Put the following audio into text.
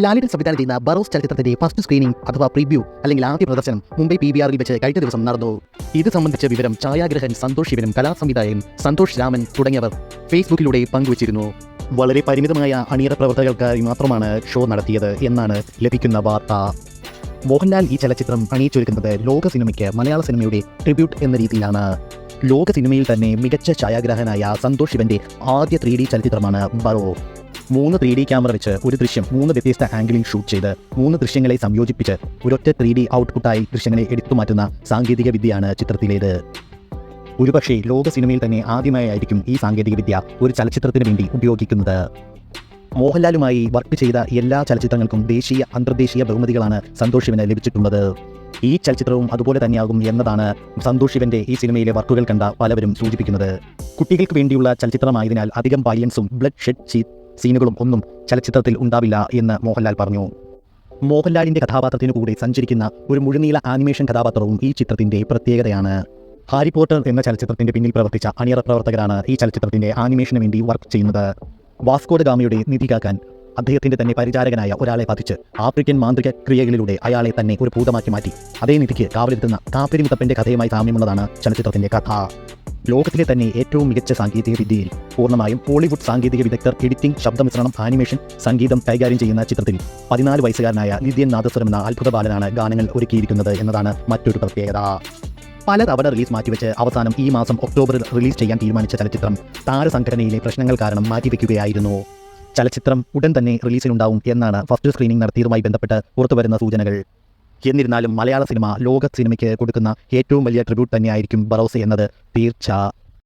ലാലിഡൻ സംവിധാനം ചെയ്യുന്ന Barroz ചലച്ചിത്രത്തിന്റെ first screening അഥവാ പ്രിവ്യൂ അല്ലെങ്കിൽ ആദ്യ പ്രദർശനം മുംബൈ PVR-ൽ വെച്ച് കഴിഞ്ഞ ദിവസം നടന്നു. ഇത് സംബന്ധിച്ച വിവരം ഛായാഗ്രഹൻ സന്തോഷ് ശിവനും കലാസംവിധായകൻ സന്തോഷ് രാമൻ തുടങ്ങിയവർ ഫേസ്ബുക്കിലൂടെ പങ്കുവച്ചിരുന്നു. വളരെ പരിമിതമായ അണിയറ പ്രവർത്തകർക്കായി മാത്രമാണ് ഷോ നടത്തിയത് എന്നാണ് ലഭിക്കുന്ന വാർത്ത. മോഹൻലാൽ ഈ ചലച്ചിത്രം അണിയിച്ചൊരുക്കുന്നത് ലോക സിനിമയ്ക്ക് മലയാള സിനിമയുടെ ട്രിബ്യൂട്ട് എന്ന രീതിയിലാണ്. ലോക സിനിമയിൽ തന്നെ മികച്ച ഛായാഗ്രാഹകനായ സന്തോഷ് ശിവന്റെ ആദ്യ 3D ചലച്ചിത്രമാണ് ബറോ. 3 3D ക്യാമറ വെച്ച് ഒരു ദൃശ്യം 3 വ്യത്യസ്ത ആംഗിളിൽ ഷൂട്ട് ചെയ്ത് 3 ദൃശ്യങ്ങളെ സംയോജിപ്പിച്ച് ഒരൊറ്റ 3D ഔട്ട്പുട്ടായി ദൃശ്യങ്ങളെ എടുത്തുമാറ്റുന്ന സാങ്കേതിക വിദ്യയാണ് ചിത്രത്തിലേത്. ഒരുപക്ഷേ ലോക സിനിമയിൽ തന്നെ ആദ്യമായായിരിക്കും ഈ സാങ്കേതിക വിദ്യ ഒരു ചലച്ചിത്രത്തിന് വേണ്ടി ഉപയോഗിക്കുന്നത്. മോഹൻലാലുമായി വർക്ക് ചെയ്ത എല്ലാ ചലച്ചിത്രങ്ങൾക്കും ദേശീയ അന്തർദേശീയ ബഹുമതികളാണ് സന്തോഷ് ശിവന് ലഭിച്ചിട്ടുള്ളത്. ഈ ചലച്ചിത്രവും അതുപോലെ തന്നെയാകും എന്നതാണ് സന്തോഷ് ശിവന്റെ ഈ സിനിമയിലെ വർക്കുകൾ കണ്ട പലവരും സൂചിപ്പിക്കുന്നത്. കുട്ടികൾക്ക് വേണ്ടിയുള്ള ചലച്ചിത്രമായതിനാൽ അധികം വയലൻസും ബ്ലഡ് ഷെഡ് സീനുകളും ഒന്നും ചലച്ചിത്രത്തിൽ ഉണ്ടാവില്ല എന്ന് മോഹൻലാൽ പറഞ്ഞു. മോഹൻലാലിന്റെ കഥാപാത്രത്തിനു കൂടെ സഞ്ചരിക്കുന്ന ഒരു മുഴുനീള ആനിമേഷൻ കഥാപാത്രവും ഈ ചിത്രത്തിന്റെ പ്രത്യേകതയാണ്. ഹാരി പോട്ടർ എന്ന ചലച്ചിത്രത്തിന്റെ പിന്നിൽ പ്രവർത്തിച്ച അണിയറ പ്രവർത്തകരാണ് ഈ ചലച്ചിത്രത്തിന്റെ ആനിമേഷന് വേണ്ടി വർക്ക് ചെയ്യുന്നത്. വാസ്കോ ഡ ഗാമയുടെ നിധി കാക്കാൻ അദ്ദേഹത്തിന്റെ തന്നെ പരിചാരകനായ ഒരാളെ പതിച്ച് ആഫ്രിക്കൻ മാന്ത്രിക ക്രിയകളിലൂടെ അയാളെ തന്നെ ഒരു ഭൂതമാക്കി മാറ്റി അതേ നിധിക്ക് കാവലെത്തുന്ന കാപ്പിരി മുത്തപ്പന്റെ കഥയുമായി സാമ്യമുള്ളതാണ് ചലച്ചിത്രത്തിന്റെ കഥ. ലോകത്തിലെ തന്നെ ഏറ്റവും മികച്ച സാങ്കേതിക വിദ്യയിൽ പൂർണ്ണമായും ഹോളിവുഡ് സാങ്കേതിക വിദഗ്ധർ എഡിറ്റിംഗ്, ശബ്ദമിശ്രണം, ആനിമേഷൻ, സംഗീതം കൈകാര്യം ചെയ്യുന്ന ചിത്രത്തിൽ 14 വയസ്സുകാരനായ ലിഥിയൻ നാദസ്വരം എന്ന അത്ഭുത ബാലനാണ് ഗാനങ്ങൾ ഒരുക്കിയിരിക്കുന്നത് എന്നതാണ് മറ്റൊരു പ്രത്യേകത. പലതവണ റിലീസ് മാറ്റിവെച്ച് അവസാനം ഈ മാസം ഒക്ടോബറിൽ റിലീസ് ചെയ്യാൻ തീരുമാനിച്ച ചലച്ചിത്രം താരസംഘടനയിലെ പ്രശ്നങ്ങൾ കാരണം മാറ്റിവെക്കുകയായിരുന്നു. ചലച്ചിത്രം ഉടൻ തന്നെ റിലീസിനുണ്ടാവും എന്നാണ് ഫസ്റ്റ് സ്ക്രീനിംഗ് നടത്തിയതുമായി ബന്ധപ്പെട്ട് പുറത്തുവരുന്ന സൂചനകൾ. എന്നിരുന്നാലും മലയാള സിനിമ ലോക സിനിമയ്ക്ക് കൊടുക്കുന്ന ഏറ്റവും വലിയ ട്രിബ്യൂട്ട് തന്നെയായിരിക്കും ബറോസ് എന്നത് തീർച്ച.